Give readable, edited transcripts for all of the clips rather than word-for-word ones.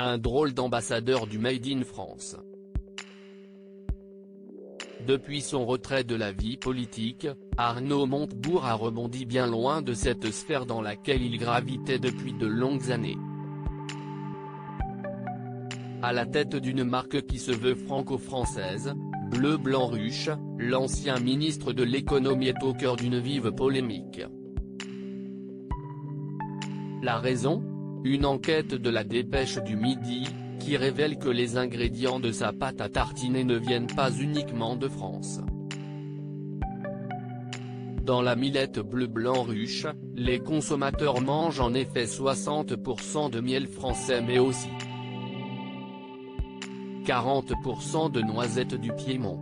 un drôle d'ambassadeur du Made in France. Depuis son retrait de la vie politique, Arnaud Montebourg a rebondi bien loin de cette sphère dans laquelle il gravitait depuis de longues années. À la tête d'une marque qui se veut franco-française, Bleu Blanc Ruche, l'ancien ministre de l'économie est au cœur d'une vive polémique. La raison ? Une enquête de la Dépêche du Midi, qui révèle que les ingrédients de sa pâte à tartiner ne viennent pas uniquement de France. Dans la millette Bleu Blanc Ruche, les consommateurs mangent en effet 60% de miel français mais aussi 40% de noisettes du Piémont.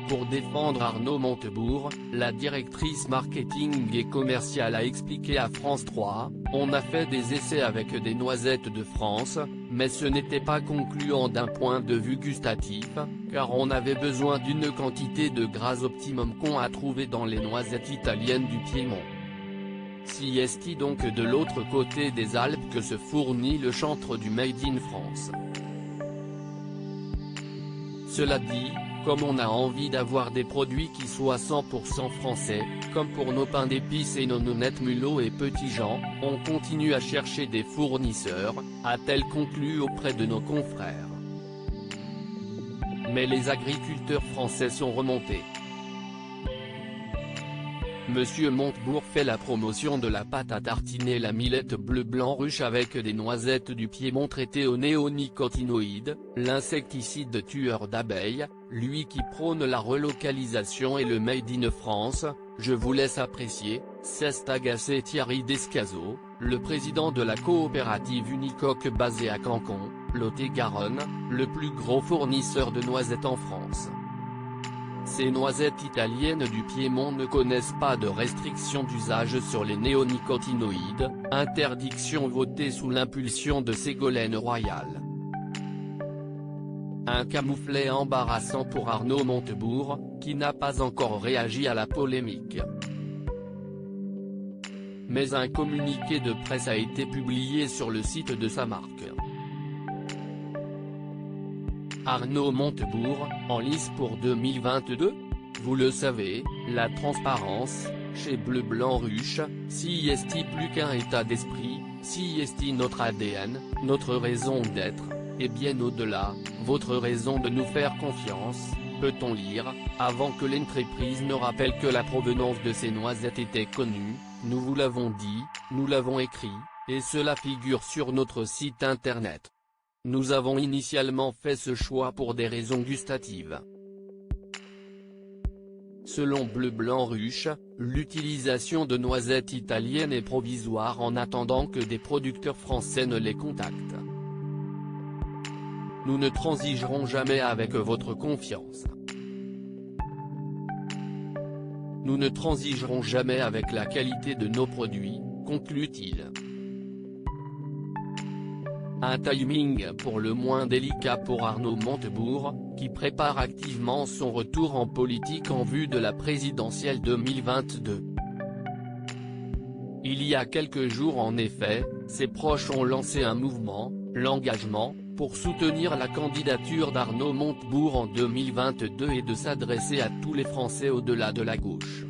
Pour défendre Arnaud Montebourg, la directrice marketing et commerciale a expliqué à France 3, « On a fait des essais avec des noisettes de France, mais ce n'était pas concluant d'un point de vue gustatif, car on avait besoin d'une quantité de gras optimum qu'on a trouvé dans les noisettes italiennes du Piémont. » Si est donc de l'autre côté des Alpes que se fournit le chantre du Made in France. Cela dit, comme on a envie d'avoir des produits qui soient 100% français, comme pour nos pains d'épices et nos nounettes Mulot et Petit Jean, on continue à chercher des fournisseurs, a-t-elle conclu auprès de nos confrères. Mais les agriculteurs français sont remontés. Monsieur Montebourg fait la promotion de la pâte à tartiner la millette Bleu Blanc Ruche avec des noisettes du Piémont traitées aux néonicotinoïdes, l'insecticide tueur d'abeilles, lui qui prône la relocalisation et le Made in France. Je vous laisse apprécier, s'est agacé Thierry Descazeaux, le président de la coopérative Unicoque basée à Cancon, Lot-et-Garonne, le plus gros fournisseur de noisettes en France. Ces noisettes italiennes du Piémont ne connaissent pas de restriction d'usage sur les néonicotinoïdes, interdiction votée sous l'impulsion de Ségolène Royal. Un camouflet embarrassant pour Arnaud Montebourg, qui n'a pas encore réagi à la polémique. Mais un communiqué de presse a été publié sur le site de sa marque. Arnaud Montebourg, en lice pour 2022 ? Vous le savez, la transparence, chez Bleu Blanc Ruche, si est plus qu'un état d'esprit, si est notre ADN, notre raison d'être, et bien au-delà, votre raison de nous faire confiance, peut-on lire, avant que l'entreprise ne rappelle que la provenance de ces noisettes était connue, nous vous l'avons dit, nous l'avons écrit, et cela figure sur notre site internet. Nous avons initialement fait ce choix pour des raisons gustatives. Selon Bleu Blanc Ruche, l'utilisation de noisettes italiennes est provisoire en attendant que des producteurs français ne les contactent. Nous ne transigerons jamais avec votre confiance. Nous ne transigerons jamais avec la qualité de nos produits, conclut-il. Un timing pour le moins délicat pour Arnaud Montebourg, qui prépare activement son retour en politique en vue de la présidentielle 2022. Il y a quelques jours en effet, ses proches ont lancé un mouvement, l'engagement, pour soutenir la candidature d'Arnaud Montebourg en 2022 et de s'adresser à tous les Français au-delà de la gauche.